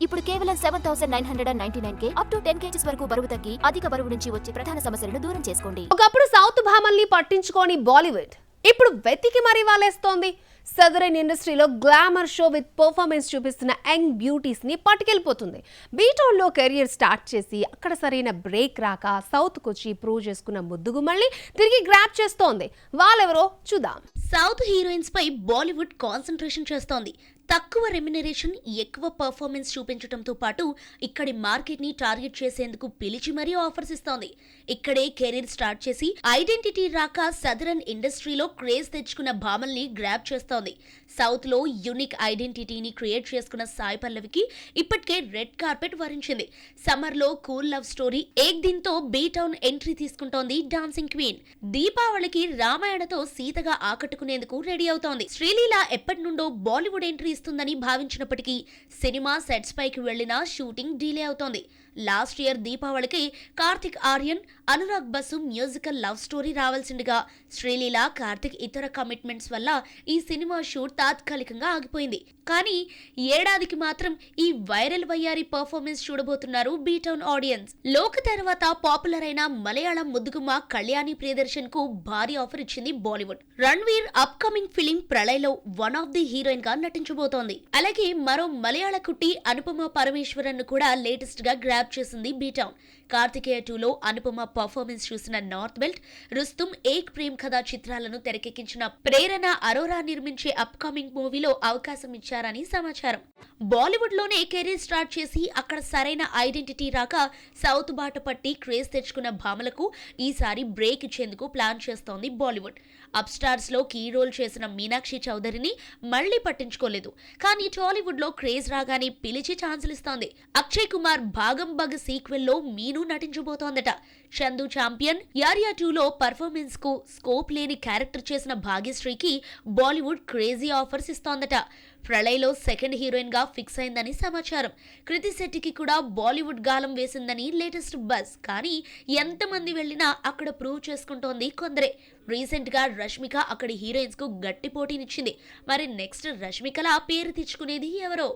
ఇప్పుడు కేవలం 7,999 up to 10 kgs వరకు బరువు తగ్గి అధిక బరువు నుంచి వచ్చే ప్రధాన సమస్యలను దూరం చేసుకోండి. ఒకప్పుడు సౌత్ భామల్ని పట్టించుకోని బాలీవుడ్ ఇప్పుడు వెతికి మరీ వాలేస్తోంది. సదరన్ ఇండస్ట్రీలో గ్లామర్ షో విత్ పర్ఫార్మెన్స్ చూపిస్తున్న యంగ్ బ్యూటీస్ ని పట్టుకెళ్ళిపోతుంది. బీటౌన్ లో కెరియర్ స్టార్ట్ చేసి అక్కడ సరైన బ్రేక్ రాక సౌత్ కొచ్చి ప్రూవ్ చేసుకున్న ముద్దుగుమ్మల్ని తిరిగి గ్రాప్ చేస్తోంది. వాళ్ళెవరో చూద్దాం. సౌత్ హీరోయిన్స్ పై బాలీవుడ్ కాన్సంట్రేషన్ చేస్తోంది. తక్కువ రెమ్యునరేషన్, ఎక్కువ పర్ఫార్మెన్స్ చూపించడంతో పాటు ఇక్కడి మార్కెట్ ని టార్గెట్ చేసేందుకు పిలిచి మరీ ఆఫర్స్ ఇస్తోంది. ఇక్కడే కెరీర్ స్టార్ట్ చేసి ఐడెంటిటీ రాక సదరన్ ఇండస్ట్రీలో క్రేజ్ తెచ్చుకున్న భామల్ని గ్రాప్ చేస్తోంది. సౌత్ లో యూనిక్ ఐడెంటిటీని క్రియేట్ చేసుకున్న సాయి పల్లవికి ఇప్పటికే రెడ్ కార్పెట్ వరించింది. సమ్మర్ లో కూల్ లవ్ స్టోరీ ఏక్ దిన్ తో బీటౌన్ ఎంట్రీ తీసుకుంటోంది డాన్సింగ్ క్వీన్. దీపావళికి రామాయణతో సీతగా ఆకట్టుకునేందుకు రెడీ అవుతోంది. శ్రీలీల ఎప్పటి నుండో బాలీవుడ్ ఎంట్రీ ఇస్తుందని భావించినప్పటికీ సినిమా సెట్స్ పైకి వెళ్లినా షూటింగ్ డిలే అవుతోంది. లాస్ట్ ఇయర్ దీపావళికి Kartik Aaryan, Anurag Basu musical love story రావాల్సిందిగా శ్రీలీల, కార్తిక్ ఇతర కమిట్మెంట్స్ వల్ల ఈ సినిమా షూట్ తాత్కాలికంగా ఆగిపోయింది. కానీ ఏడాదికి మాత్రం ఈ వైరల్ వయ్యారి పర్ఫార్మెన్స్ చూడబోతున్నారు బీటౌన్ ఆడియన్స్. లోక తర్వాత పాపులర్ అయిన మలయాళం ముద్దుగుమ్మ కళ్యాణి ప్రియదర్శన్ కు భారీ ఆఫర్ ఇచ్చింది Bollywood. Ranveer upcoming film ప్రళయ్లో వన్ ఆఫ్ ది హీరోయిన్ గా నటించబోతోంది. అలాగే మరో మలయాళ కుట్టి అనుపమ పరమేశ్వరన్ ను కూడా లేటెస్ట్ గా గ్రాప్ చేసింది బీటౌన్. కార్తికేయ 2లో అనుపమ పర్ఫార్మెన్స్ చూసిన నార్త్ బెల్ట్, రుస్తుం, ఏక్ ప్రేమ్ కథ చిత్రాలను తెరకెక్కించిన ప్రేరణ అరోరా నిర్మించే అప్ కమింగ్ మూవీలో అవకాశం ఇచ్చారని సమాచారం. బాలీవుడ్ లోనే కెరీర్ స్టార్ట్ చేసి అక్కడ సరైన ఐడెంటిటీ రాక సౌత్ బాట పట్టి క్రేజ్ తెచ్చుకున్న భామలకు ఈసారి బ్రేక్ ఇచ్చేందుకు ప్లాన్ చేస్తోంది బాలీవుడ్. అప్ స్టార్స్ లో కీ రోల్ చేసిన మీనాక్షి చౌదరిని మళ్లీ పట్టించుకోలేదు. కానీ టాలీవుడ్ లో క్రేజ్ రాగానే పిలిచి ఛాన్సులు ఇస్తోంది. అక్షయ్ కుమార్ భాగం బగ్ సీక్వెల్ లో మీను నటించబోతోందట. చందు ఛాంపియన్, యారియా 2లో పర్ఫార్మెన్స్ కు స్కోప్ లేని క్యారెక్టర్ చేసిన భాగ్యశ్రీకి బాలీవుడ్ క్రేజీ ఆఫర్స్ ఇస్తోందట. ప్రళయ్లో సెకండ్ హీరోయిన్ గా ఫిక్స్ అయిందని సమాచారం. కృతి శెట్టికి కూడా బాలీవుడ్ గాలం వేసిందని లేటెస్ట్ బజ్. కానీ ఎంతమంది వెళ్లినా అక్కడ ప్రూవ్ చేసుకుంటోంది కొందరే. రీసెంట్ గా రష్మిక అక్కడి హీరోయిన్స్ కు గట్టి పోటీనిచ్చింది. మరి నెక్స్ట్ రష్మికలా పేరు తెచ్చుకునేది ఎవరో?